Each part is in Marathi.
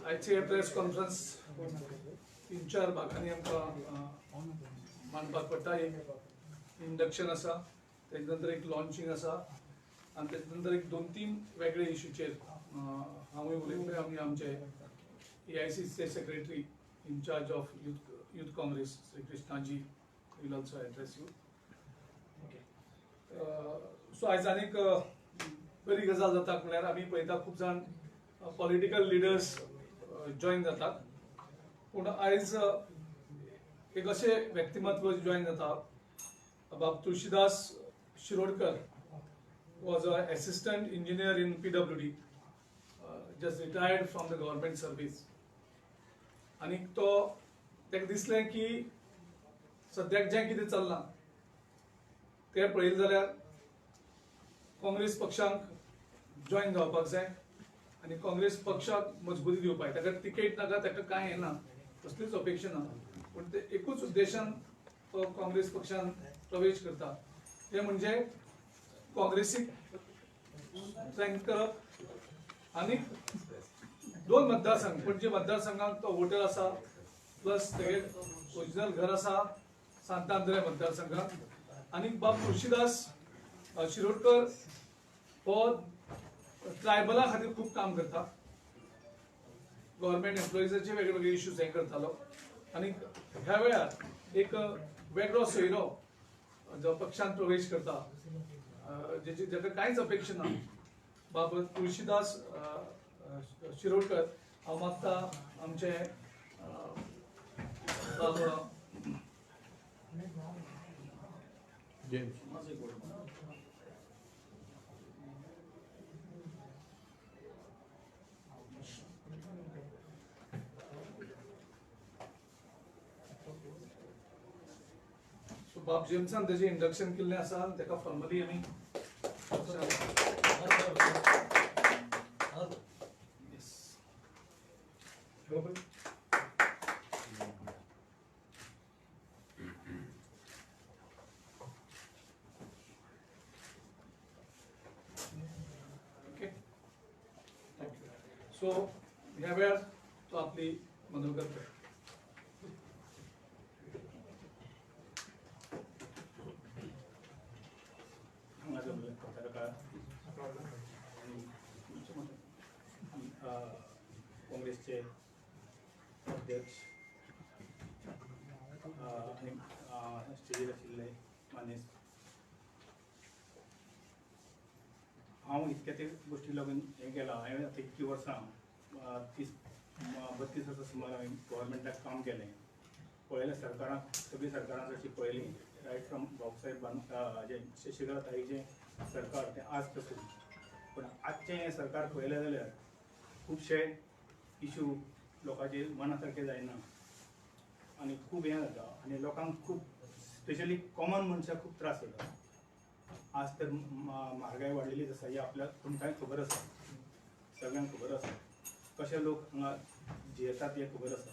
आजचे हे प्रेस कॉन्फरन्स 3-4 भागांनी आमकां मांडपाक पडटा. एक इंडक्शन आसा, तेजे नंतर एक लॉन्चिंग आसा आनी तेजे नंतर एक 2-3 वेगळे इश्यूचेर हांवूय उलयतलें आनी आमचे AICCचे secretary incharge of Youth Congress Shri Krishnaji will also address you. So आयज आनीक बरी गजाल जाता म्हळ्यार आमी पळयता खूब जाण पॉलिटिकल लिडर्स जॉइन जातात, पूण आयज एक अशें व्यक्तिमत्व जॉइन जाता. बाब Tulshidas Shirodkar was an assistant engineer in PWD, just retired from the government service. आणि तो तेका दिसलें की सद्याक जें कितें चल्लां तें पळयलें जाल्यार काँग्रेस पक्षांक जॉइन जावपाक जाय आनी काँग्रेस पक्षाक मजबुती दिवपाक. ताका तिकेट नाका, ताका कांय हें ना, कसलीच अपेक्षा ना, पूण ते एकूच उद्देशान तो काँग्रेस पक्षान प्रवेश करता, तें म्हणजे काँग्रेसीक स्ट्रेंथ करप आनी 2 मतदारसंघ, पणजी मतदारसंघात तो वोटर आसा प्लस तेगे ओरिजिनल घर आसा सांतांद्रे मतदारसंघात. आनी बाब तुळशीदास शिरोडकर हो ट्रायबला खातीर खूब काम करता. गव्हर्मेंट एम्प्लॉइजाचे वेगवेगळे इश्यूज हें करतालो आनी ह्या वेळार एक वेगळो सोयरो जो पक्षांत प्रवेश करता, जाका कांयच अपेक्षा ना, बाब तुळशीदास शिरोडकर. हांव मागता आमचे बाब बाब जेम्सान तेजें इंडक्शन केल्लें आसा, ताका फॉर्मली आमी सो ह्या वेळार तो आपली मनोगत करता. काँग्रेसचे अध्यक्ष स्टेजीर आशिल्ले मानेस, हांव इतक्या ते गोश्टी लागून हें केलां. हांवें आतां इतकी वर्सां 32 वर्सां सुमार हांवें गव्हर्मेंटाक काम केलें. पळयलें सरकाराक, सगळीं सरकारां जशी पळयलीं, रायट फ्रॉम बाबासाहेब शशिकला ताईचें सरकार तें आज पासून, पूण आजचें हें सरकार पळयलें जाल्यार खुबशे इश्यू लोकांचेर मना सारके जायना आनी खूब हें जाता आनी लोकांक खूब, स्पेशली कॉमन मनशाक खूब त्रास जाता. आज तर म्हारगाय वाडलेलीच आसा, ही आपल्याक तुमकांय खबर आसा, सगळ्यांक खबर आसा. कशे लोक हांगा जियेतात हें खबर आसा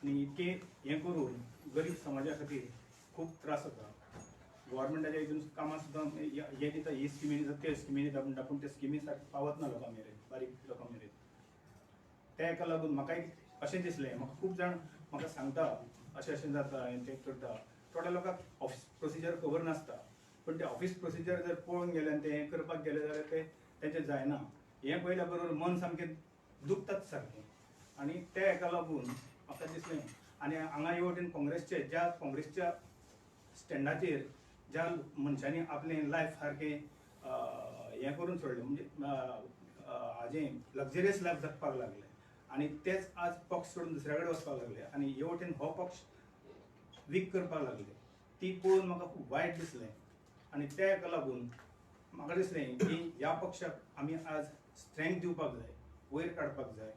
आनी इतकें हें करून गरीब समाजा खातीर खूब त्रास जाता. गव्हर्मेंटाच्या हितून कामां सुद्दां हे दिता, ही स्किमी दिता, ते स्किमी दिता म्हणटा, पूण ते स्किमी सारके पावत ना लोकां मेरेन, बारीक लोकां मेरेन. त्या हेका लागून म्हाकाय अशें दिसलें, म्हाका खूब जाण म्हाका सांगता अशें अशें जाता, हांवें तें करता. थोड्या लोकांक ऑफिस प्रोसिजर खबर नासता, पूण ते ऑफिस प्रोसिजर जर पळोवन गेले आनी ते हें करपाक गेले जाल्यार तेंचें जायना. हें पळयल्या बरोबर मन सामकें दुखतात सारकें आनी त्या हेका लागून म्हाका दिसलें. आनी हांगा हे वटेन काँग्रेसच्या स्टँडाचेर ज्या मनशांनी आपलें लायफ सारकें हें करून सोडलें, म्हणजे हाजें लग्जरियस लायफ जगपाक लागले आनी तेच आज पक्ष सोडून दुसऱ्या कडेन वचपाक लागले आनी हे वटेन हो पक्ष वीक करपाक लागले, ती पळोवन म्हाका खूब वायट दिसलें. आनी त्या हेका लागून म्हाका दिसलें की ह्या पक्षाक आमी आज स्ट्रेंथ दिवपाक जाय, वयर काडपाक जाय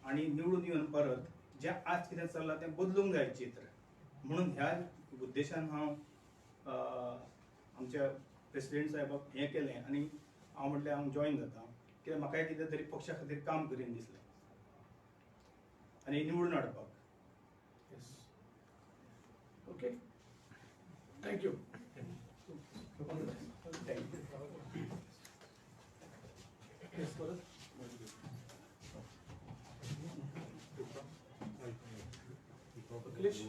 आनी निवडून येवन परत जें आज कितें चल्लां तें बदलूंक जाय चित्र. म्हणून ह्या उद्देशान हांव आमच्या प्रेसिडेंट साहेबाक हें केलें आनी हांव म्हटलें हांव जॉइन जाता, कित्याक म्हाकाय कितें तरी पक्षा खातीर काम करीन दिसलें आनी निवडून हाडपाक. Okay, thank you. थँक्यू. अखिलेश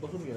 बसून घ्या.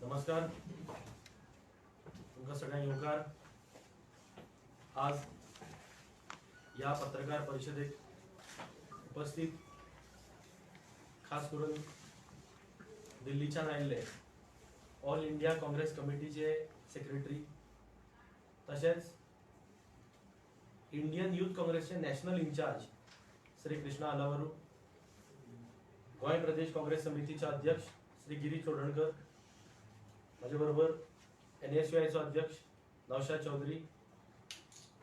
नमस्कार तुमका सगळ्यांक येवकार. आज या पत्रकार परिषदेक उपस्थित खास करून दिल्लीच्यान आयिल्ले ऑल इंडिया काँग्रेस कमिटीचे सेक्रेटरी तशेंच इंडियन यूथ काँग्रेसचे नॅशनल इन्चार्ज श्री कृष्णा आलावरू, गोंय प्रदेश काँग्रेस समितीचे अध्यक्ष श्री गिरीश चोडणकर, माझ्या बरोबर NSUIचो अध्यक्ष नौशाद चौधरी,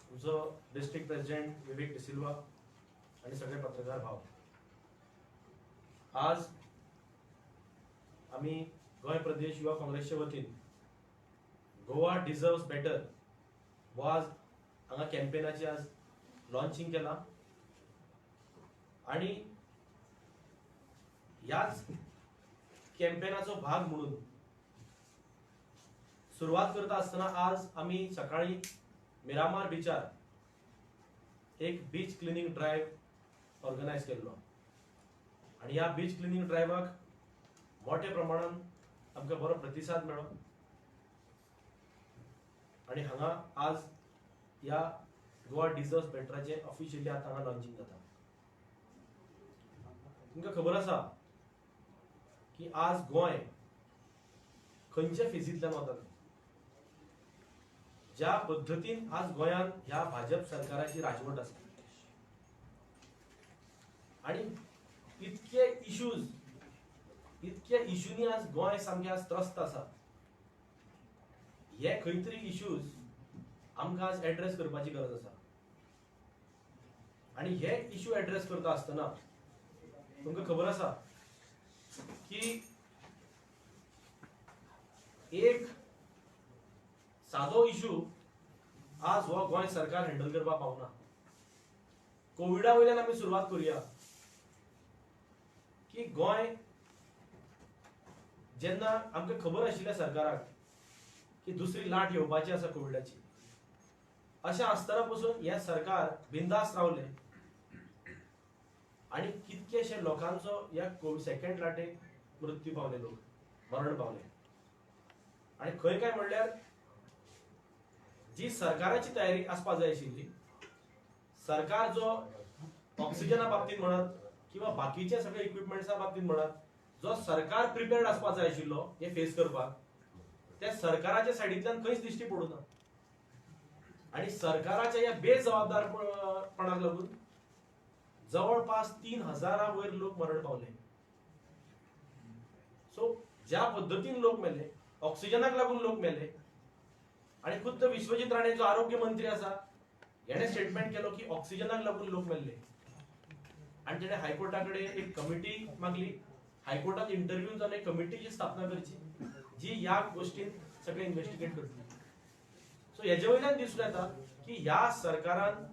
तुमचो डिस्ट्रिक्ट प्रेसिडेंट विवेक डिसिल्वा आणि सगळे पत्रकार भाव. आज आम्ही गोंय प्रदेश युवा काँग्रेसच्या वतीन गोवा डिझर्व्स बेटर हो आज हांगा कॅम्पेनाची आज लॉन्चिंग केला आणि याच कॅम्पेनाचो भाग म्हणून सुरुवात करता असताना आज आम्ही सकाळी मिरामार बीचार एक बीच क्लिनिंग ड्राईव्ह ऑर्गनायज केल्लो आणि या बीच क्लिनिंग ड्रायव्हाक मोठ्या प्रमाणात आमकां बरो प्रतिसाद मेळ्ळो आणि हांगा आज या गोवा डिझर्व्स बेटराचे ऑफिशियली आता हांगा लॉन्चिंग जाता. तुमकां खबर आसा की आज गोंय खंयच्या फेजींतल्यान वता. ज्या पद्धतीन आज गोंयान ह्या भाजप सरकाराची राजवट आसा आणि इतके इश्यूनी आज गोंय सामकें आज त्रस्त आसा. हे खंय तरी इश्यूज आमकां आज एड्रेस करपाची गरज आसा आणि हे इश्यू एड्रेस करता आसतना तुमकां खबर आसा की एक सादो इश्यू आज हो गोंय सरकार हँडल करपाक पावना. कोविडा वयल्यान आमी सुरवात करूया की गोंय जेन्ना आमकां खबर आशिल्ल्या सरकाराक की दुसरी लाट येवपाची आसा कोविडाची, अशें आसतना पासून हे सरकार बिंदास रावले आणि कितकेशे लोकांचो ह्या सेकंड लाटेक मृत्यू पावले, लोक मरण पावले. आणि खंय काय म्हणल्यार जी सरकाराची तयारी आसपाक जाय आशिल्ली, सरकार जो ऑक्सिजना बाबतीत म्हणत किंवा बाकीच्या सगळे इक्विपमेंट्सा बाबतीत म्हणत जो सरकार प्रिपेर्ड आसपाक जाय आशिल्लो हे फेस करपाक, त्या सरकाराच्या सायडींतल्यान खंयच दिश्टी पडूना. आणि सरकाराच्या या बेजबाबदारपणाक लागून जवळपास 3000 वयर लोक मरण पावले. सो ज्या पद्धतीन लोक मेले, ऑक्सिजनाक लागून लोक मेले आणि खुद्द विश्वजित राणे जो आरोग्य मंत्री आसा याने स्टेटमेंट केलो की ऑक्सिजनाक लागून लोक मेले आणि त्याने हायकोर्टाकडे एक कमिटी मागली. हायकोर्टात इंटरव्यू जावन एक कमिटीची स्थापना करची जी ह्या गोष्टीन सगळे इन्व्हेस्टिगेट करतली. सो हेजे वयल्यान दिसून येता की ह्या सरकारान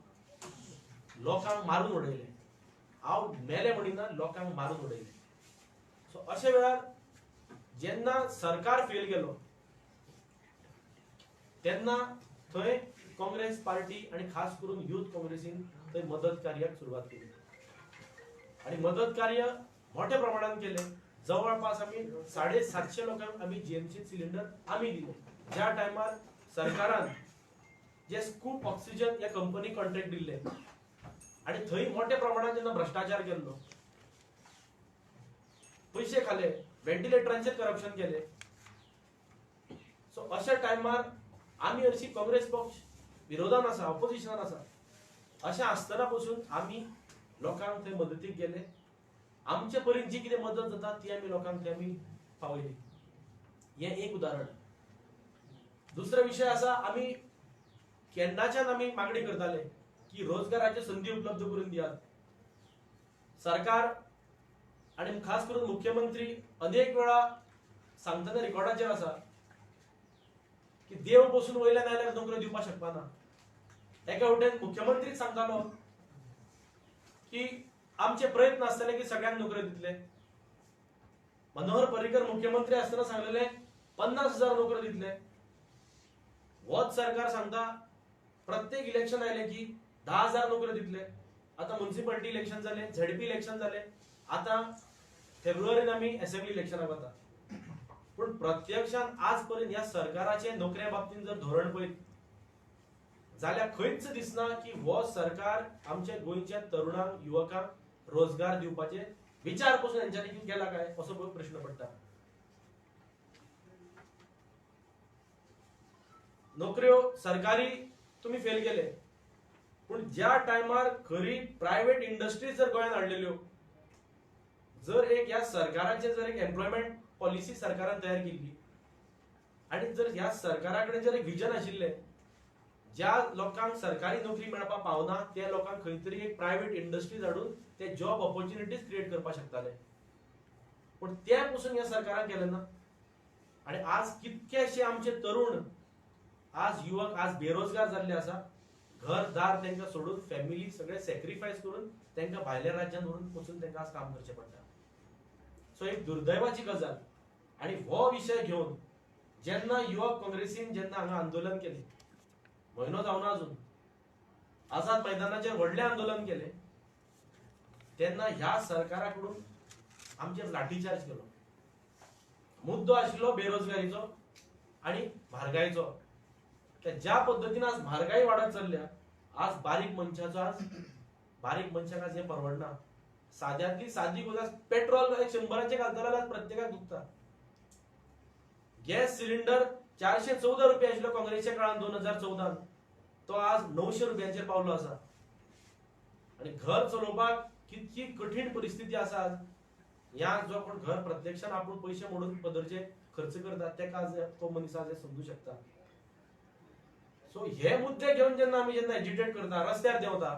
लोकांक मारून उडयले. हांव मेले म्हणिना, लोकांक मारून उडयले. सो अशा वेळार जेन्ना सरकार फेल गेलो तेन्ना थंय काँग्रेस पार्टी आणि खास करून युथ काँग्रेसीन थंय मदत कार्याक सुरवात केली आणि मदत कार्य मोठ्या प्रमाणात केले. जवळपास आम्ही 750 लोकांक आम्ही जीएमसी सिलिंडर आम्ही दिले. ज्या टायमार सरकारान जे स्कूप ऑक्सिजन या कंपनी कॉन्ट्रॅक्ट दिले आणि थंय मोठ्या प्रमाणात जेन्ना भ्रष्टाचार केल्लो, पैसे खाले, व्हेंटिलेटरांचेर करप्शन केले. सो अशा टायमार आम्ही हरशी काँग्रेस पक्ष विरोधान आसा, ऑपोजिशनान आसा. अशें आसतना पासून आमी लोकांक थंय मदतीक गेले. आमचे परीन जी कितें मदत जाता ती आमी लोकांक थंय आमी पावयली. हें एक उदाहरण. दुसरो विशय आसा, आमी केन्नाच्यान आमी मागणी करताले की रोजगाराच्यो संधी उपलब्ध करून दियात. सरकार आणि खास करून मुख्यमंत्री अनेक वेळा सांगतना रिकॉर्डाचेर आसा की देव बसून वयल्यान आयल्यार नोकऱ्यो दिवपाक शकपाना. एका वटेन मुख्यमंत्रीक सांगतालो की आमचे प्रयत्न आसतले की सगळ्यांक नोकऱ्यो दितले. मनोहर पर्रीकर मुख्यमंत्री आसतना सांगलेले 50,000 नोकऱ्यो दितले. होच सरकार सांगता प्रत्येक इलेक्शन आयले की 10,000 नोकऱ्यो दितले. आता म्युनिसिपालिटी इलेक्शन जाले, झेडपी इलेक्शन जाले, आता फेब्रुवारीन आमी असेंब्ली इलेक्शनाक वता. पण प्रत्यक्षात आजपर्यंत या सरकाराचे नोकऱ्या बाबतीत जर धोरण पळयत जाल्यार खंयच दिसना की हो सरकार आमच्या गोंयच्या तरुणांक, युवकांक रोजगार दिवपाचे विचार पासून यांच्यानी केला काय असो प्रश्न पडटा. नोकऱ्यो सरकारी तुम्ही फेल केले, पण ज्या टायमार खरी प्रायव्हेट इंडस्ट्रीज जर गोंयांत हाडलेल्यो, जर एक या सरकाराचे जर एक एम्प्लॉयमेंट पॉलिसी सरकारान तयार केली आणि जर ह्या सरकाराकडे जर एक विजन आशिल्ले, ज्या लोकांक सरकारी नोकरी मेळपाक पावना त्या लोकांक खंय तरी एक प्रायव्हेट इंडस्ट्रीज हाडून ते जॉब ऑपॉर्च्युनिटीज क्रिएट करपाक शकताले. पण त्या पासून ह्या सरकारान केलें ना. आणि आज कितकेशे आमचे तरुण, आज युवक आज बेरोजगार जाल्ले आसा. घरदार तांकां सोडून, फॅमिली सगळे सॅक्रिफायस करून तांकां भायल्या राज्यांत व्हरून वचून तांकां आज काम करचें पडटा. सो एक दुर्दैवाची गजाल. आणि हो विषय घेवन जेन्ना युवक काँग्रेसीन जेन्ना हांगा आंदोलन केले, म्हयनो जावना अजून, आझाद मैदानाचेर व्हडलें आंदोलन केले, तेन्ना ह्या सरकाराकडून आमचेर लाठीचार्ज केलो. मुद्दो आशिल्लो बेरोजगारीचो आणि म्हारगायेचो. ज्या पद्दतीन आज म्हारगाई वाडत चल्ल्या, आज बारीक मनशाक आज हे परवडना. साद्यांतली सादी गोष्ट, पेट्रोल 100चे घालतलो जाल्यार प्रत्येकाक दुखता. गॅस सिलिंडर 414 रुपये आशिल्लो काँग्रेसच्या काळात 2014, तो आज 900 रुपयांचेर पावलो आसा. आणि घर चलोवपाक कितकी कठीण परिस्थिती आसा आज. ह्या जो कोण घर प्रत्यक्षान आपूण पयशे मोडून पदरचे खर्च करता तेका आज तो मनीस आज समजू शकता. सो हे मुद्दे घेवन जेन्ना एजिटेट करता, रस्त्यार देंवता,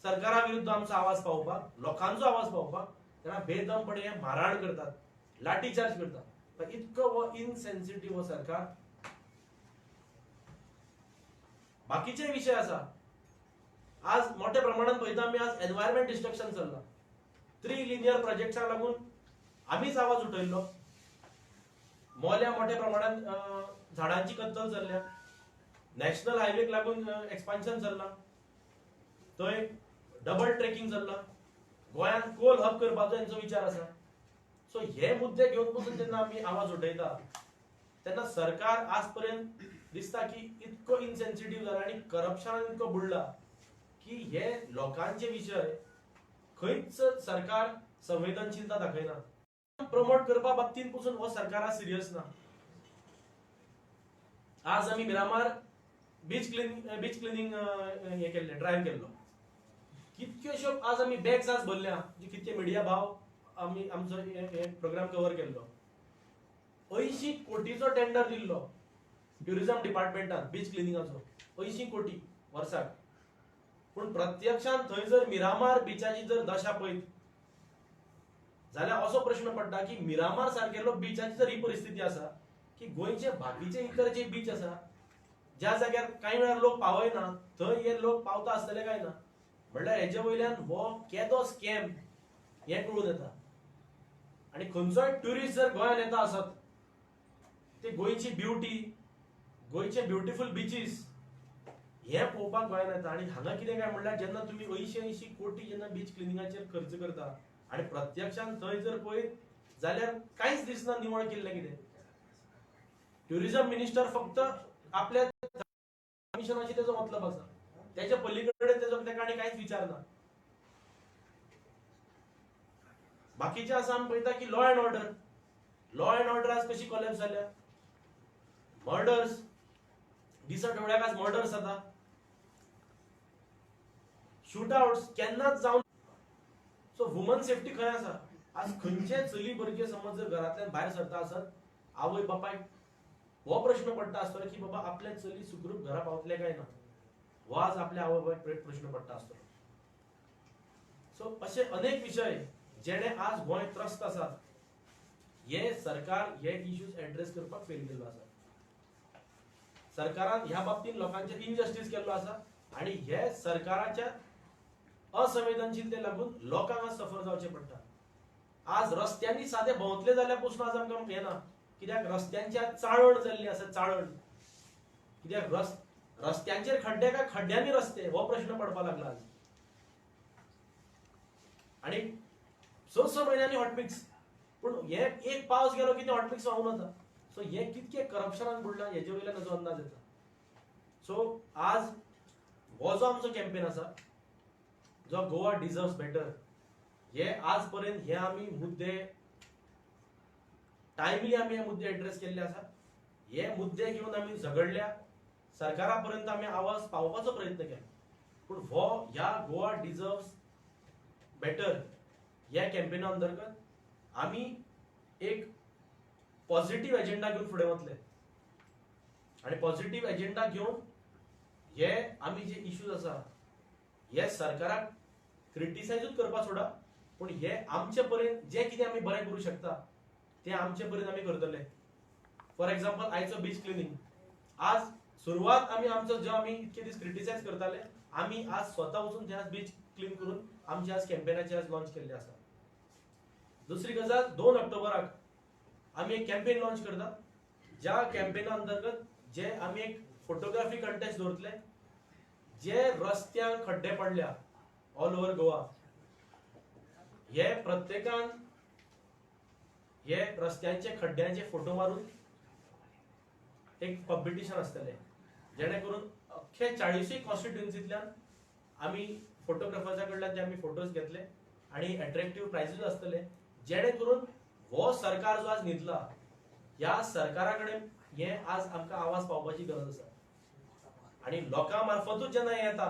सरकारा विरुद्ध आमचो आवाज पावोवपाक, लोकांचो आवाज पावोवपाक, तेन्ना बेदमपणे हे मारहाण करतात, लाठीचार्ज करतात. इतकं वो इनसेन्सिटिव्ह हो सरकार. बाकीचे विषय आसा. आज मोठ्या प्रमाणात पळयता आमी आज एनवायरमेंट डिस्ट्रक्शन चल्ला. 3 लिनियर प्रोजेक्ट्साक लागून आमीच आवाज उठयल्लो. मोल्या मोठ्या प्रमाणात झाडांची कत्तल चल्ल्या. नॅशनल हायवेक लागून एक्सपान्शन चल्ला. थंय डबल ट्रेकिंग चल्ला. गोंयांत कोल हब करपाचो यांचो विचार आसा. सो हे मुद्दे घेवन पासून जेन्ना आमी आवाज उठयता तेन्ना सरकार आजपर्यंत दिसता की इतको इनसेन्सिटिव्ह जाला आणि करप्शनान इतको बुडला की हे लोकांचे विषय खंयच सरकार संवेदनशीलता दाखयना. प्रमोट करपा बाबतींत पासून हो सरकार सिरियस ना. आज आमी मिरामार बीच क्लिनिंग हे केल्ले, ड्रायव्ह केल्लो. कितक्योशो आज आमी बॅग्स आज भरल्या, जे कितके मिडिया भाव आमी आमचो हे प्रोग्राम कव्हर केल्लो. 80 कोटीचो टेंडर दिल्लो ट्युरिझम डिपार्टमेंटान बीच क्लिनिंगाचो. 80 कोटी वर्साक. पण प्रत्यक्षात थंय जर मिरामार बिचाची जर दशा पळयत जाल्यार असो प्रश्न पडटा की मिरामार सारकेलो बिचाची जर ही परिस्थिती आसा की गोंयचे बाकीचे इतर जे बीच आसा, ज्या जाग्यार कांय वेळार लोक पावयना, थंय हे लोक पावता आसतले काय ना. म्हणल्यार हेजे वयल्यान हो केदो स्कॅम हे कळून येता. आणि खंयचोय ट्युरिस्ट जर गोंयांत येता आसत ते गोंयची ब्युटी, गोंयचे ब्युटिफूल बीचीस हे पळोवपाक गोंयांत येता. आणि हांगा कितें काय म्हणल्यार जेन्ना तुमी 80 कोटी जेन्ना बीच क्लिनिंगाचेर खर्च करता आणि प्रत्यक्षान थंय जर पळयत जाल्यार कांयच दिसना निवळ केल्लें कितें. ट्युरिझम मिनिस्टर फक्त आपल्या कमिशनाची तेजो मतलब आसा, त्याच्या पलीकडे तेजो ताका आनी कांयच विचारना. बाकीचे आसा आमी पळयता की लॉ अँड ऑर्डर आज कशी कॉलेप्स जाल्या. मर्डर्स दिसा डोळ्याक आज मर्डर्स जाता, शूटआउट्स केन्नाच जावन. सो वुमन सेफ्टी खंय आसा. आज खंयचे चली भुरगे समज जर घरांतल्यान भायर सरता आसत आवय बापायक हो प्रश्न पडटा आसतलो की बाबा आपले चली सुखरूप घरा पावतले काय ना, हो आज आपल्या आवय बापायक प्रश्न पडटा आसतलो. सो असे अनेक विषय जेणे आज गोंय त्रस्त आसा हे सरकार हे इश्यूज एड्रेस करपाक फेल केल्लो आसा. सरकारान ह्या बाबतीत लोकांचेर इनजस्टीस केल्लो आसा आणि हे सरकाराच्या असंवेदनशीलते लागून लोकांक आज सफर जावचे पडटा. आज रस्त्यांनी साधे भोंवतले जाल्यार पासून आज आमकां येना, कित्याक रस्त्यांची आज चाळण जाल्ली आसा. चाळण कित्याक रस्त्यांचेर खड्डे काय खड्ड्यांनी रस्ते हो प्रश्न पडपाक लागला आज. आणि स म्हयन्यांनी हॉटमिक्स, पूण हे एक पावस गेलो की ते हॉटमिक्स वाहून वता. सो हे कितके करप्शनान बुडला हेजे वयल्यान हाजो अंदाज येता. सो आज हो जो आमचो कॅम्पेन आसा जो गोवा डिझर्व्स बेटर, हे आज पर्यंत हे आमी मुद्दे टायमली आमी हे मुद्दे एड्रेस केल्ले आसा. हे मुद्दे घेवन आमी झगडल्या, सरकारा पर्यंत आमी आवाज पावपाचो प्रयत्न केला. पूण हो ह्या गोवा डिझर्व्स बेटर ह्या कॅम्पेना अंतर्गत आमी एक पॉझिटिव्ह एजेंडा घेऊन फुडें वतले. आणि पॉझिटिव्ह एजेंडा घेऊन हे आमी जे इश्यूज आसा हे सरकाराक क्रिटिसायजूच करपा सोडा, पूण हे आमचे पर्यंत जे कितें आमी बरें करूं शकता ते आमचे पर्यंत आमी करतले. फॉर एक्झाम्पल आयचो बीच क्लिनिंग, आज सुरवात आमी आमचो जो आमी इतके दीस क्रिटिसायज करताले आमी आज स्वता वचून ते आज बीच क्लीन करून आमचे आज कॅम्पेनाचे आज लॉन्च केल्ले आसा. दुसरी गजाल 2 ऑक्टोबराक आमी एक कॅम्पेन लॉन्च करता, ज्या कॅम्पेना अंतर्गत जे आमी एक फोटोग्राफी कंटेस्ट दवरतले. जे रस्त्यांक खड्डे पडल्या ऑल ओव्हर गोवा हे प्रत्येकान हे रस्त्यांचे खड्ड्यांचे फोटो मारून एक कॉम्पिटिशन आसतले, जेणे करून अख्खे 40 कॉन्स्टिट्युएन्सींतल्यान आमी फोटोग्राफर्सा कडल्यान ते आमी फोटोज घेतले आणि अट्रॅक्टिव्ह प्राइजीस आसतले, जेणे करून हो सरकार जो आज न्हिदला ह्या सरकारा कडेन हे आज आमकां आवाज पावपाची गरज आसा. आणि लोकां मार्फतूच जेन्ना हे येता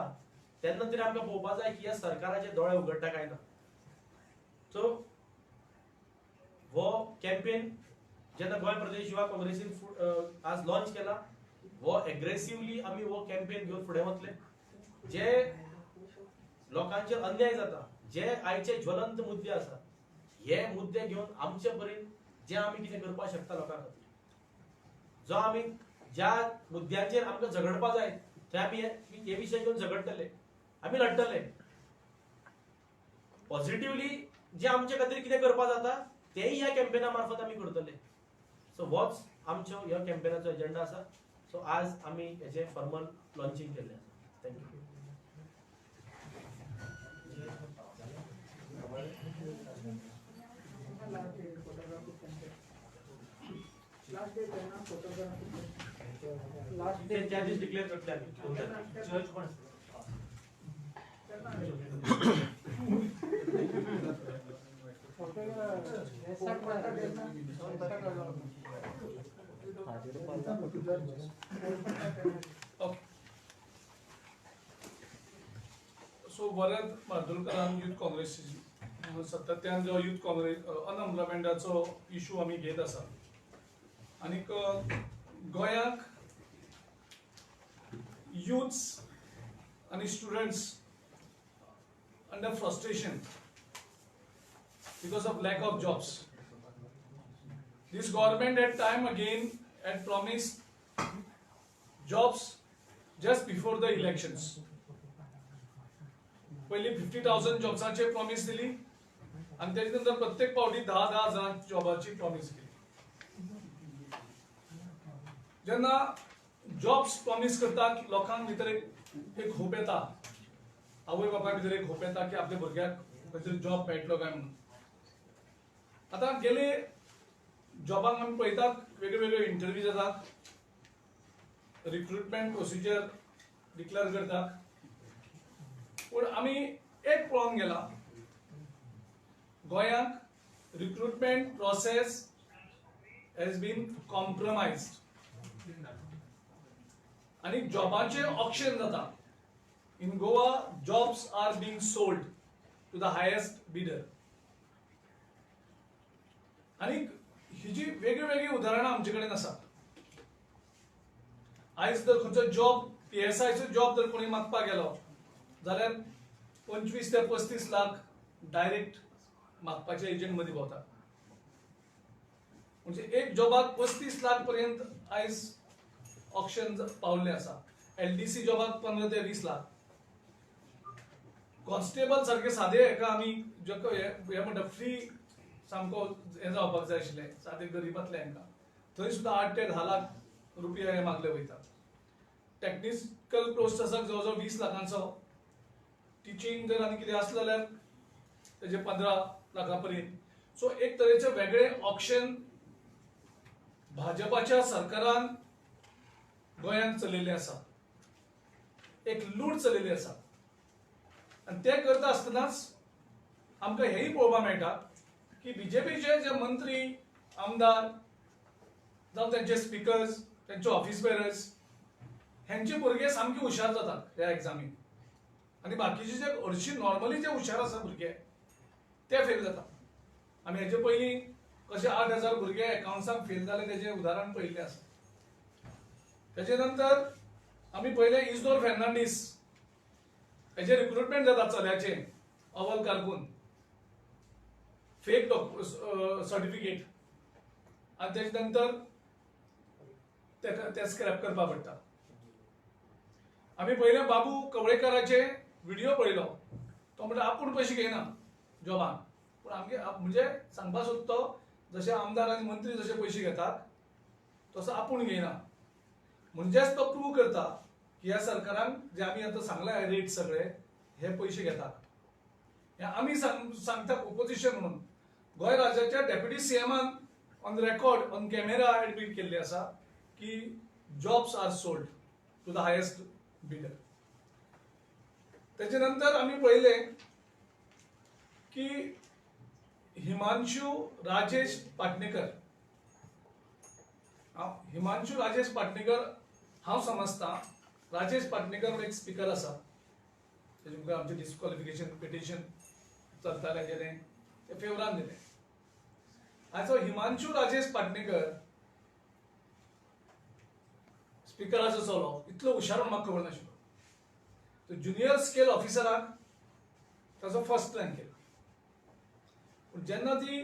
तेन्ना तरी आमकां पळोवपाक जाय की ह्या सरकाराचे दोळे उगडटा काय ना. सो हो कॅम्पेन जेन्ना गोंय प्रदेश युवा काँग्रेसीन आज लॉन्च केला, हो एग्रेसिव्हली आमी हो कॅम्पेन घेवन फुडें वतले. जे लोकांचेर अन्याय जाता, जे आयचे ज्वलंत मुद्दे आसा हे मुद्दे घेवन आमचे पर्यंत जे आमी कितें करपाक शकता लोकां खातीर, जो आमी ज्या मुद्द्यांचेर आमकां झगडपाक जाय थंय आमी हे विशय घेवन झगडटले, आमी लढटले. पॉझिटिव्हली जे आमचे खातीर कितें करपाक जाता तेय ह्या कॅम्पेना मार्फत आमी करतले. सो होच आमचो ह्या कॅम्पेनाचो एजेंडा आसा. सो आज आमी हेचे फॉर्मल लॉन्चिंग केल्लें आसा. Thank you. Last day charges declare करतले आमी. जज कोण सो वरद मार्दुलकरान युथ काँग्रेस सातत्यान जो युथ काँग्रेस अनएम्प्लॉयमेंटाचो इशू आमी घेत आसा. आनीक गोंयांक youths and students under frustration because of lack of jobs. This government at time again had promised jobs just before the elections. पयलीं 50,000 जॉब्साची प्रॉमिस दिली आणि त्याच्या नंतर प्रत्येक पावटी 10,000 जणांची जॉबाची प्रॉमिस केली. जेन्ना जॉब्स प्रॉमिस करतात लोकांक भितर एक होप येता, आवय बापाय भितर एक होप येता की आपल्या भुरग्याक खंयतरी जॉब मेळटलो काय म्हणून. आता गेले जॉबांक आमी पळयतात वेगळे वेगळे इंटरव्यू जातात, रिक्रुटमेंट प्रोसिजर डिक्लेअर करतात, पूण आमी एक पळोवंक गेला गोंयांत recruitment process has been compromised आणि जॉबांचे ऑक्शन जाता. In Goa jobs are being sold to the highest bidder. आणि ही जी वेगळी वेगळी उदाहरणां आमचे कडेन आसात. आयज जर खंयचो जॉब PSIचो जॉब जर कोणी मागपाक गेलो जाल्यार 25 ते 35 लाख डायरेक्ट मागपाचे एजंट मदीं भोंवता. म्हणजे एक जॉबाक 35 लाख पर्यंत आयज ऑक्शन पावल्ले आसा. LDC जॉबाक 15 ते 20 लाख. कॉन्स्टेबल सारखे सादे हेका आमी हे म्हणटा फ्री सामको हे जावपाक जाय आशिल्ले सादे गरीबातले हांकां, थंय सुद्दां 8 ते 10 लाख रुपया हे मागले वयता. टेक्निकल पोस्ट आसा जवळजवळ 20 लाखांचो. टिचिंग जर आनी कितें आसलें जाल्यार तेजे 15 लाखां पर्यंत. सो एक तरेचे वेगळे ऑक्शन भाजपाच्या सरकारान गोंयांत चलयल्ले आसा. एक लूट चलयल्ली आसा आणि ते करता आसतनाच आमकां हेय पळोवपाक मेळटा की बीजेपीचे जे मंत्री आमदार जावं त्यांचे स्पीकर्स त्यांचे ऑफिस बेरर्स हेंचे भुरगे सामके हुशार जातात ह्या एग्जामीक आणि बाकीचे जे हरशीं नॉर्मली जे हुशार आसा भुरगे ते फेल जातात. आमी हेजे पयलीं कशे 8,000 भुरगे एकाउंट्सांक फेल जाले तेजे उदाहरण पळयल्लें आसा. तेजे नंतर आमी पळयलें इजदोर फेर्नांडीस हेजे रिक्रुटमेंट जाता चल्याचे अव्वल कारकून फेक सर्टिफिकेट आणि तेजे नंतर ते स्क्रॅप करपा पडटा. आमी पयलें बाबू कवळेकराचे व्हिडिओ पळयलो. तो म्हणटा आपूण पयशे घेयना जॉबाक, पूण आमगे म्हणजे सांगपाक सोदता जशे आमदार आनी मंत्री जशे पयशे घेतात तसो आपूण घेयना. म्हणजेच तो प्रूव करता की ह्या सरकारान जे आमी आतां सांगला रेट सगळे हे पयशे घेतात. हे आमी सांगता ओपोजिशन म्हणून. गोंय राज्याच्या डेप्युटी सीएमान on record on camera admit केल्ले आसा की jobs are sold to the highest bidder. तेजे नंतर आमी पळयलें की हिमांशू राजेश पाटणेकर हांव समजता राजेश पाटणेकर म्हणून एक स्पीकर आसा तेजे मुखार आमचें डिस्क्वॉलिफिकेशन पिटिशन चलतालें गेलें ते फेवरान दिलें. आयचो हिमांशू राजेश पाटणेकर स्पीकराचो चलो इतलो हुशार म्हणून म्हाका खबर नाशिल्लो. तो ज्युनियर स्केल ऑफिसराक ताचो फर्स्ट रँक केलो. पूण जेन्ना ती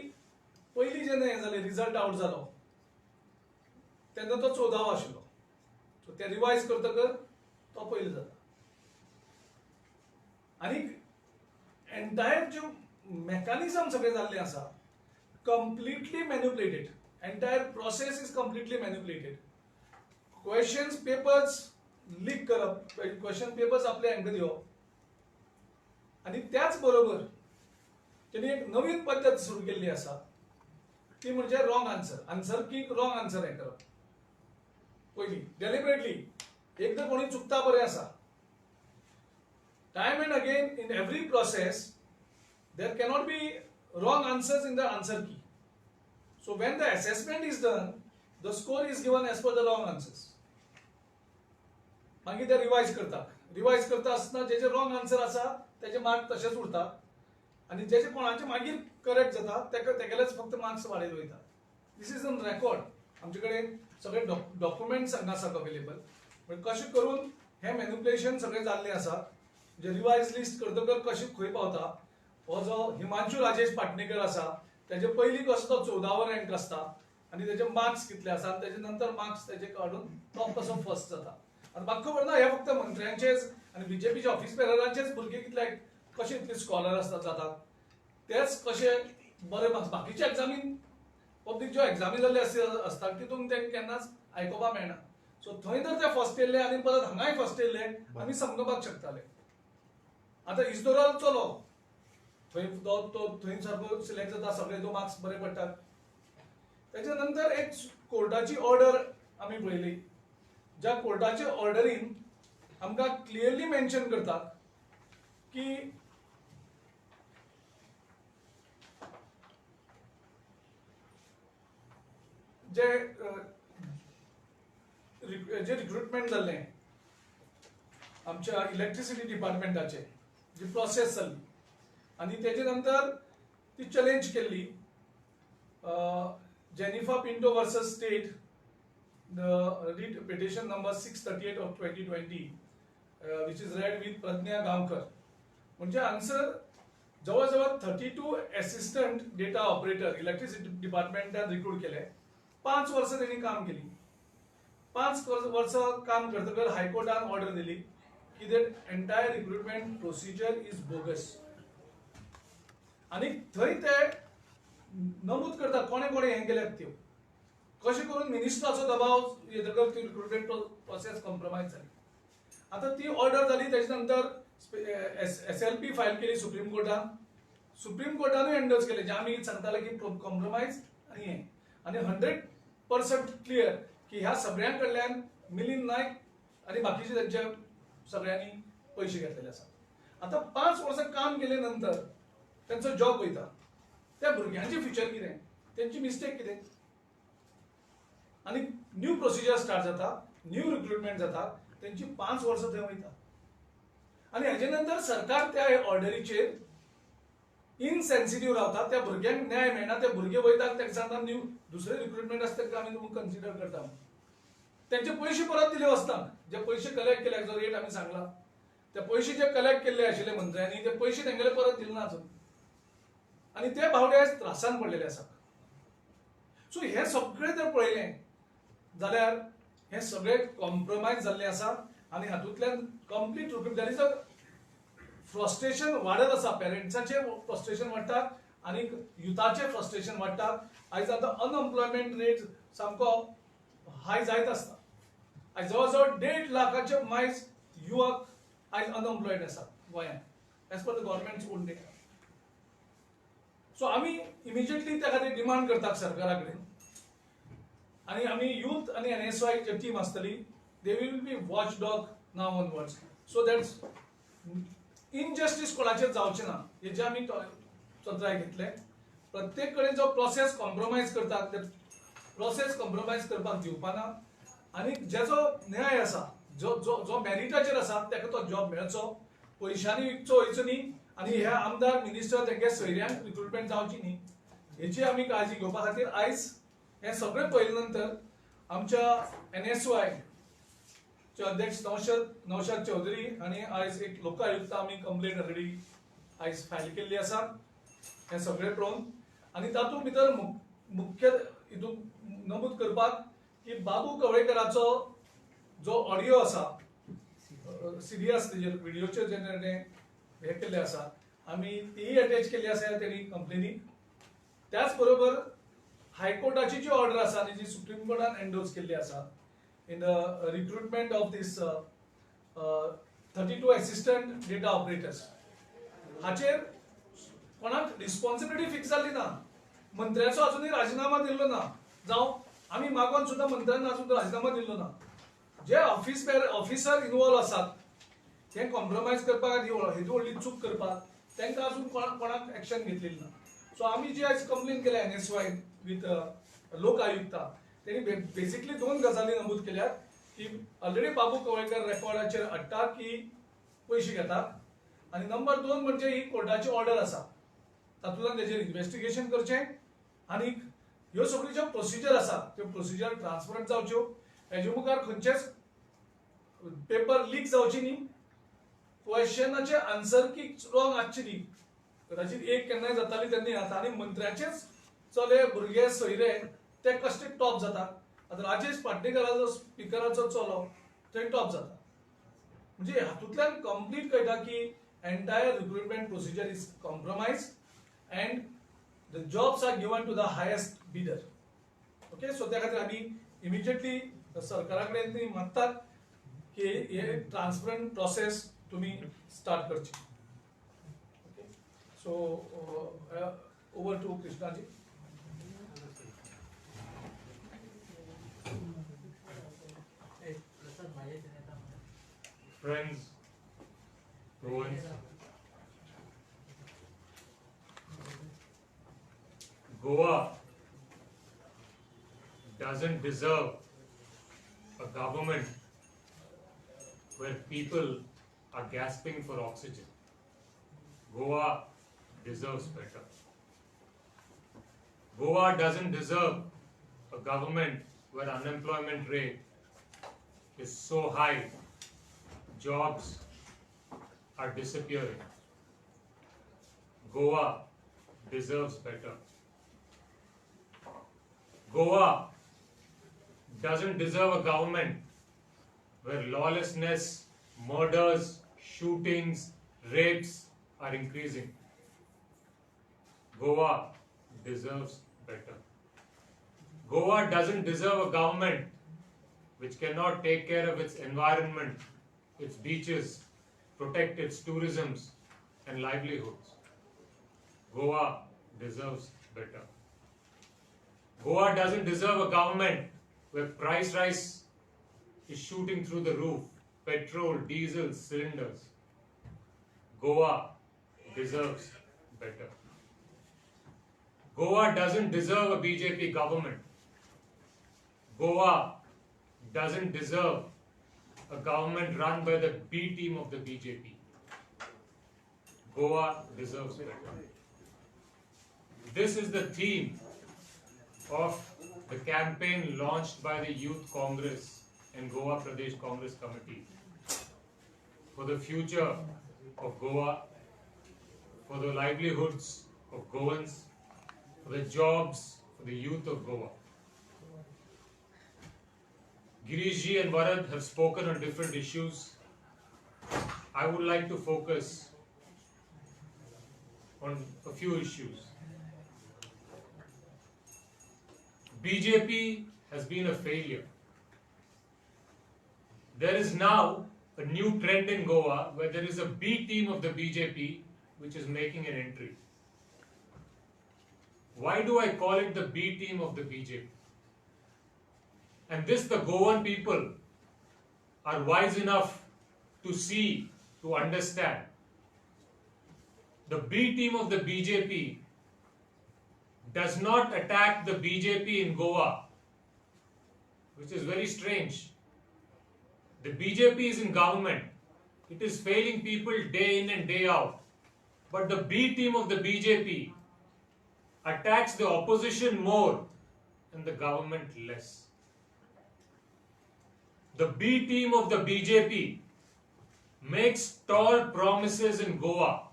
पयलीं जेन्ना हें जालें रिजल्ट आवट जालो तेन्ना तो 14वो आशिल्लो. सो ते रिवायज करतकर तो पयलो जाता. आनी एंटायर जो मेकॅनिझम सगळें जाल्लें आसा completely manipulated. Entire process is completely manipulated. Questions papers leak करप, क्वेश्चन पेपर्स आपले हांकां दिवप आनी त्याच बरोबर तेणी एक नवीन पद्दत सुरू केल्ली आसा ती म्हणजे रॉंग आन्सर की रॉंग आन्सर हें करप. पयलीं डेलिबरेटली एकदां कोणी चुकता बरें आसा. Time end again in every process there cannot be wrong answers in the answer key. So when the assessment is done, the score is given as per the wrong answers. मागीर ते रिवायज करता आसतना जे रॉंग आन्सर आसा तेजे मार्क तशेंच उरता आनी जे कोणाचे मागीर करेक्ट जाता तेगेलेच फक्त मार्क्स वाडयले वयता. दिस इज ऑन रेकॉर्ड. आमचे कडेन सगळे डॉक्युमेंट्स हांगा आसात अवेलेबल. पण कशें करून हे मॅनिप्युलेशन सगळें जाल्लें आसा. जे रिवायज लिस्ट करतकर कशें खंय पावता. हो जो हिमांशू राजेश पाटणेकर आसा तेजे पयलीं कसो तो 14वो रँक आसता आनी तेजे मार्क्स कितले आसा तेजे नंतर मार्क्स तेजे काडून तो कसो फर्स्ट जाता. आनी म्हाका खबर ना हे फक्त मंत्र्यांचेच आनी बीजेपीचे ऑफिस बेररांचेच भुरगे कितले कशे इतले स्कॉलर असतात जातात तेच कशे बरे बाकीच्या एग्जामीन पब्लीक ज्यो एग्जामी जाल्ले असतात तितून ते केन्नाच आयकुपाक मेळना सो थंय जर ते फर्स्ट येयले आनी परत हांगाय फर्स्ट येयले आमी समजपाक शकताले आतां इजदोराल चलो थंय तो थंय सारको सिलेक्ट जाता सगळे तो मार्क्स बरे पडटात त्याच्या नंतर एक कोर्टाची ऑर्डर आमी पळयली ज्या कोर्टाच्या ऑर्डरीन आमकां क्लियरली मेन्शन करतात की जे रिक्रुटमेंट जाल्ले आमच्या इलेक्ट्रिसिटी डिपार्टमेंटाचे जी प्रोसेस जाल्ली आनी तेजे नंतर ती चॅलेंज केल्ली Jenifa Pinto versus state writ petition number 638 of 2020 which is read with Pragya Gaonkar म्हणजे आन्सर जवळजवळ 32 असिस्टंट डेटा ऑपरेटर इलेक्ट्रिसिटी डिपार्टमेंटात रिक्रूट केले 5 वर्ष त्यांनी काम केली 5 वर्ष काम करतकर हायकोर्टान ऑर्डर दिली की that entire recruitment procedure is bogus आणि थंय ते नमूद करतात कोणे कोणे हे केल्यात त्यो कशें करून मिनिस्टराचो दबाव येतकर ती रिक्रुटमेंट प्रोसेस कॉम्प्रोमाइज जाली आता ती ऑर्डर जाली त्याच्या नंतर SLP फायल केली सुप्रीम कोर्टानूय एंडोर्स केले जे आमी सांगताले की कॉम्प्रोमाइज आणि हे आणि 100% क्लियर की ह्या सगळ्यांकडल्यान मिलिंद नायक आणि बाकीचे त्यांच्या सगळ्यांनी पैसे घेतलेले आसा आता 5 वर्सां काम केले नंतर त्यांचो जॉब वयता त्या भुरग्यांचे फ्युचर कितें त्यांची मिस्टेक कितें आणि न्यू प्रोसिजर स्टार्ट जाता न्यू रिक्रुटमेंट जाता त्यांची 5 वर्ष थंय वयता आणि हेजे नंतर सरकार त्या ऑर्डरीचेर इनसेन्सिटिव्ह रावता त्या भुरग्यांक न्याय मेळना ते भुरगे वयतात ताका सांगता न्यू दुसरे रिक्रुटमेंट आसता ताका आमी तुमकां कन्सिडर करता त्यांचे पैसे परत दिले वचता जे पैसे कलेक्ट केले जो रेट आमी सांगला ते पैसे जे कलेक्ट केल्ले आशिल्ले मंत्र्यांनी ते पैसे तेंगेले परत दिले ना अजून आणि ते भावडे त्रासान पडलेले आसा सो हे सगळे जर पळयलें जाल्यार हे सगळे कॉम्प्रोमाइज जाल्ले आसा आणि हातूंतल्यान complete there is a frustration वाडत आसा पेरेंट्साचे फ्रस्ट्रेशन वाडटा आणि युथाचे फ्रस्ट्रेशन वाडटा आयज आतां अनएम्प्लॉयमेंट रेट सामको हाय जायत आसता आयज जवळ 1.5 लाखाचे मायज युवक आयज अनएम्प्लॉयड आसा गोंयांत as per the government on data so आमी इमिजिएटली त्या खातीर डिमांड करतात सरकारा कडेन आणि आमी यूथ आणि NSY जे टीम आसतली they will be watch dog now onwards so that injustice कोणाचेर जावचे ना हेजे आमी सत्राय घेतले प्रत्येक कडेन जो प्रोसेस कॉम्प्रोमाइज करतात प्रोसेस कॉम्प्रोमाइज करपाक दिवपाना आणि जेजो न्याय आसा जो जो जो मेरिटाचेर आसा ताका तो जॉब मेळचो पयशांनी विकचो वयचो न्ही आणि हे आमदार मिनिस्टर तेंगे सोयऱ्यांक रिक्रुटमेंट जावची न्ही हेची आमी काळजी घेवपा खातीर आयज हे सगळे पळयले नंतर आमच्या NSY चे अध्यक्ष नौशाद चौधरी आणि आयज एक लोकायुक्त आमी कंप्लेंट ऑलरेडी आयज फायल केल्ली आसा हे सगळे पळोवन आणि तातूंत भितर मुख्य हितून नमूद करपाक की बाबू कवळेकराचो जो ऑडियो आसा सिरियस तेजेर व्हिडिओचेर जेणे हे केल्ले आसा आमी तीय अटॅच केल्ली आसा तेणी कंप्लेनीक त्याच बरोबर हायकोर्टाची जी ऑर्डर आसा आणि जी सुप्रीम कोर्टान एंडोर्स केल्ली आसा in the recruitment of this 32 assistant data operators हाचेर कोणाक रिस्पॉन्सिबिलिटी फिक्स जाल्ली ना मंत्र्याचो अजूनही राजीनामा दिल्लो ना जावं आमी मागोन सुद्धा मंत्र्यांना अजून राजीनामा दिल्लो ना जे ऑफिसर इन्वॉल्व आसात ते कॉम्प्रोमाइज करपाक हेतू व्हडली चूक करपाक तांकां अजून कोणाक एक्शन घेतलेली ना सो आमी जी आयज कंप्लेन केल्या NSY विथ लोक आयुक्ता त्यांनी बेसिकली 2 गजाली नमूद केल्यात की ऑलरेडी बाबू कवळेकर रेकॉर्डाचेर हाडटा की पैसे घेतात आणि नंबर 2 म्हणजे ही कोर्टाची ऑर्डर आसा तातूंतल्यान तेजेर इन्व्हेस्टिगेशन करचें आणि ह्यो सगळ्यो ज्यो प्रोसिजर आसा त्यो प्रोसिजर ट्रान्सपरंट जावच्यो हेजे मुखार खंयचेच पेपर लीक जावची न्ही क्वेश्चनाचे आन्सर की रॉंग आसची न्ही कदाचित एक केन्नाय जाताली तेन्ना आता आणि मंत्र्याचेच चले भुरगे सोयरे ते कशे टॉप जातात आता राजेश पाटणेकराचो स्पीकराचो चलो थंय टॉप जाता म्हणजे हातूंतल्यान कंप्लीट कळटा की entire recruitment procedure is compromised and the jobs are given to the highest bidder. Okay, so त्या खातीर आमी इमिजिएटली सरकाराकडे ती मागतात की हे ट्रान्सपरंट प्रोसेस तुम्ही स्टार्ट करची. Okay, so over to Krishnaji. Friends, Goans, Goa doesn't deserve a government where people are gasping for oxygen. Goa deserves better. Goa doesn't deserve a government where unemployment rate is so high, jobs are disappearing. Goa deserves better. Goa doesn't deserve a government where lawlessness, murders, shootings, rapes are increasing. Goa deserves better. Goa doesn't deserve a government which cannot take care of its environment, its beaches, protect its tourisms and livelihoods. Goa deserves better. Goa doesn't deserve a government where price rise is shooting through the roof, petrol, diesel, cylinders. Goa deserves better. Goa doesn't deserve a BJP government. Goa doesn't deserve a government run by the B team of the BJP. Goa deserves better. This is the theme of the campaign launched by the Youth Congress and Goa Pradesh Congress Committee for the future of Goa, for the livelihoods of Goans, for the jobs for the youth of Goa. Girishji and Varad have spoken on different issues. I would like to focus on a few issues. BJP has been a failure. There is now a new trend in Goa where there is a B team of the BJP which is making an entry. Why do I call it the B team of the BJP? And this the Goan people are wise enough to see, to understand. The B team of the BJP does not attack the BJP in Goa, which is very strange. The BJP is in government. It is failing people day in and day out. But the B team of the BJP attacks the opposition more and the government less. The B team of the BJP makes tall promises in Goa.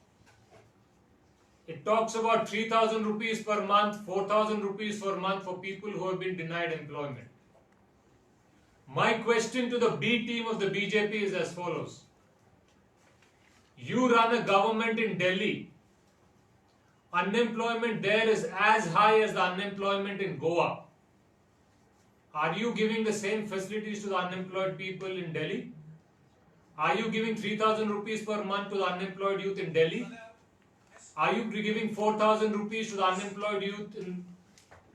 It talks about 3,000 rupees per month, 4,000 rupees per month for people who have been denied employment. My question to the B team of the BJP is as follows. You run a government in Delhi. Unemployment there is as high as the unemployment in Goa. Are you giving the same facilities to the unemployed people in Delhi? Are you giving 3,000 rupees per month to the unemployed youth in Delhi? Are you giving 4,000 rupees to the unemployed youth in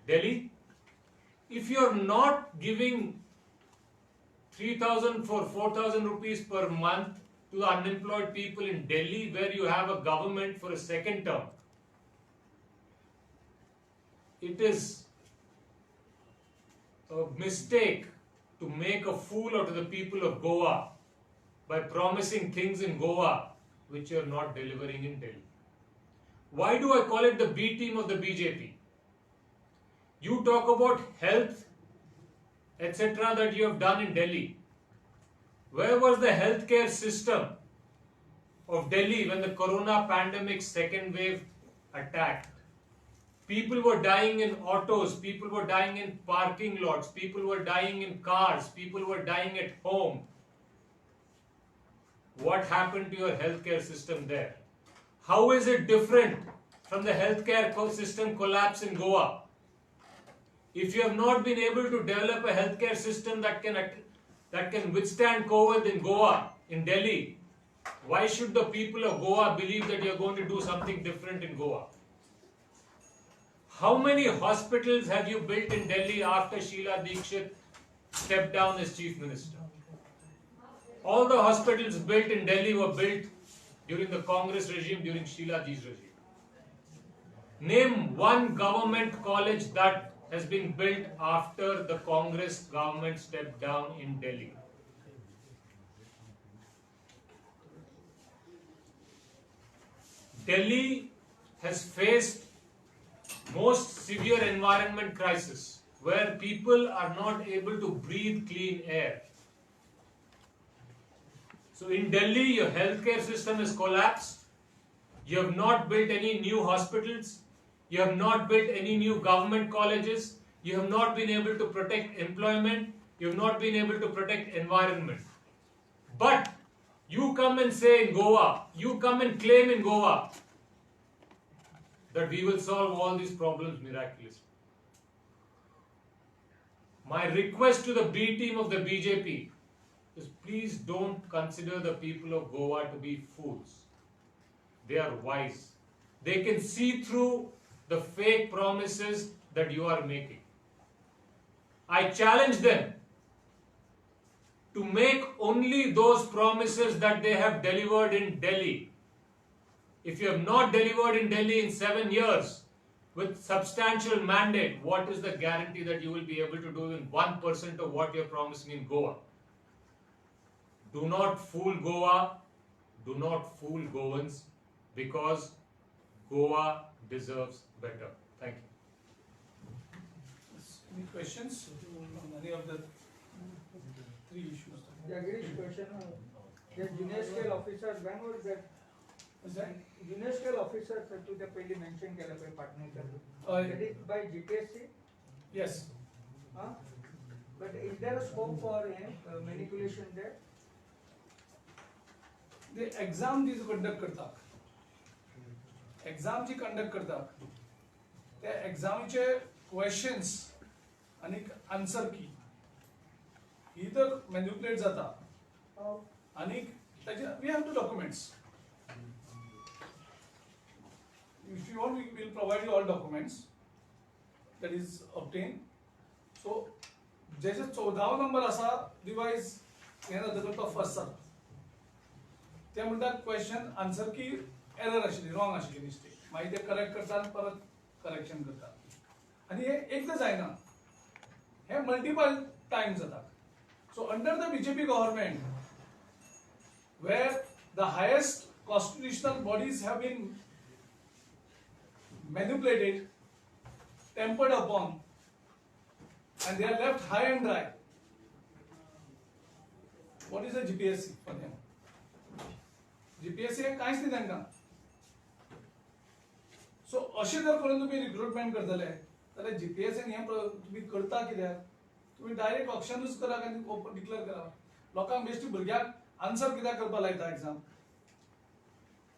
Delhi? If you are not giving 3,000 for 4,000 rupees per month to the unemployed people in Delhi, where you have a government for a second term, it is a mistake to make a fool out of the people of Goa by promising things in Goa which you are not delivering in Delhi. Why do I call it the B team of the BJP? You talk about health, etc. that you have done in Delhi. Where was the healthcare system of Delhi when the corona pandemic second wave attacked? People were dying in autos, people were dying in parking lots, people were dying in cars, people were dying at home. what happened to your healthcare system there. How is it different from the healthcare system collapse in Goa? If you have not been able to develop a healthcare system that can withstand COVID in Goa, in Delhi, why should the people of Goa believe that you are going to do something different in Goa? How many hospitals have you built in Delhi after Sheila Dikshit stepped down as Chief Minister? All the hospitals built in Delhi were built during the Congress regime, during Sheila Ji's regime. Name one government college that has been built after the Congress government stepped down in Delhi. Delhi has faced most severe environment crisis where people are not able to breathe clean air. So in Delhi, your healthcare system has collapsed. You have not built any new hospitals. You have not built any new government colleges. You have not been able to protect employment. You have not been able to protect environment. But you come and say in Goa, you come and claim in Goa that we will solve all these problems miraculously. My request to the B team of the BJP is please don't consider the people of Goa to be fools. They are wise. They can see through the fake promises that you are making. I challenge them to make only those promises that they have delivered in Delhi. If you have not delivered in Delhi in 7 years with substantial mandate, what is the guarantee that you will be able to do in 1% of what you are promising in Goa? Do not fool Goa. Do not fool Goans, because Goa deserves better. Thank you. Any questions on any of the three issues? Yeah, Girish, question. The junior scale officers, when was that? Is that? Junior scale officers to the पहिली mention केलं पाहिजे partner. Uh, That is by GPSC. Yes. Huh? But is there a scope for manipulation there? ते एक्झाम जी कंडक्ट करतात, एक्झाम जी कंडक्ट करतात त्या एक्झामीचे क्वेश्चन्स आणि आन्सर की ही तर मॅन्युप्युलेट जाता आणि त्याचे we have two documents. If you want, we will provide you all documents that is obtained. So, जेचे 14 नंबर असा डिवाइस हे रद्द करता फर्स्ट जाता. ते म्हणतात क्वेश्चन आन्सर की एरर आशिल्ली, रॉंग आशिल्ली मिस्टेक, मागीर ते करेक्ट करता आनी परत करेक्शन करतात आनी हे एकदां जायना, हे मल्टिपल टाइम्स जाता. So under the BJP government where the highest constitutional bodies have been manipulated, tempered upon, and they are left high and dry. What is the GPSC for them? GPSC हे कांयच न्ही तांकां. सो अशें जर करून तुमी रिक्रुटमेंट करतले जाल्यार GPSC हे तुमी करता कित्याक? तुमी डायरेक्ट ऑप्शनूच करात आनी डिक्लेअर करा. लोकांक बेश्टी भुरग्याक आन्सर कित्याक करपा लायता एग्जाम?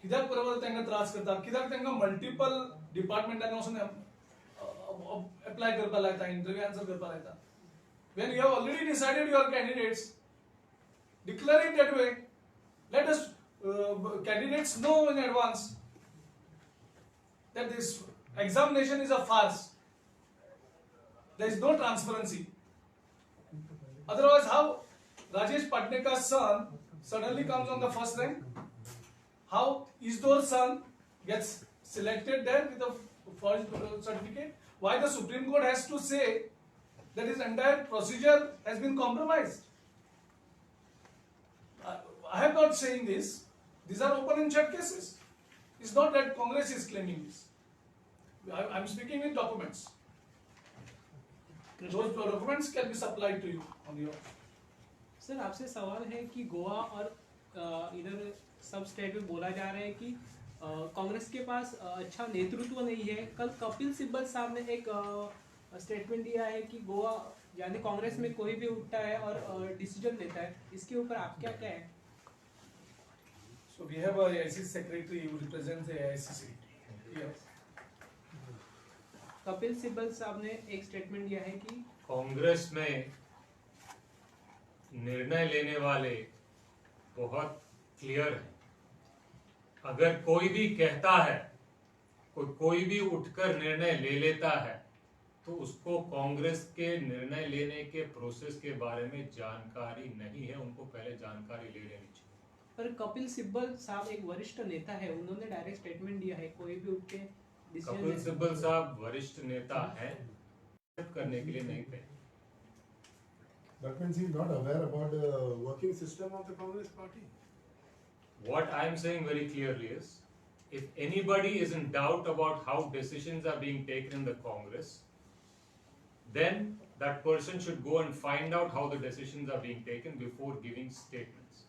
कित्याक बरोबर तांकां त्रास करता? कित्याक तांकां मल्टिपल डिपार्टमेंटांनी वचून अप्लाय करपा लायता, इंटरव्यू आन्सर करपा लायता? When you have already decided your candidates, declare it that way. Let us candidates know in advance that this examination is a farce. There is no transparency. Otherwise, how Rajesh Patnekar's son suddenly comes on the first rank? How Isdor's son gets selected there with a forged certificate? Why the Supreme Court has to say that his entire procedure has been compromised? I am not saying this. These are open and shut cases. It's not that Congress is claiming this. I am speaking with documents. Those documents can be supplied to you on your. Sir आपसे सवाल है कि गोवा और इधर सब स्टेट में बोला जा रहा है कि कांग्रेस के पास अच्छा नेतृत्व नहीं है. कल कपिल सिब्बल साहब ने एक स्टेटमेंट दिया है कि गोवा यानी कांग्रेस में कोई भी उठता है और डिसीजन लेता है. इसके ऊपर आप क्या कहें? So we have a AICC secretary who represents the AICC. Yes. Kapil Sibal साहब ने एक स्टेटमेंट दिया है कि कांग्रेस में निर्णय लेने वाले बहुत क्लियर हैं। अगर कोई भी कहता है, कोई भी उठकर निर्णय ले लेता है, तो उसको कांग्रेस के निर्णय लेने के प्रोसेस के बारे में जानकारी नहीं है, उनको पहले जानकारी ले लेनी चाहिए। पर कपिल सिब्बल साहब एक वरिष्ठ नेता है, उन्होंने डायरेक्ट स्टेटमेंट दिया है, कोई भी उठ के decision कपिल ले सकता सिब्बल है। साहब वरिष्ठ नेता हैं, करने के लिए नहीं थे। That means he's not aware about the working system of the Congress party. What I am saying very clearly is, if anybody is in doubt about how decisions are being taken in the Congress, then that person should go and find out how the decisions are being taken before giving statements.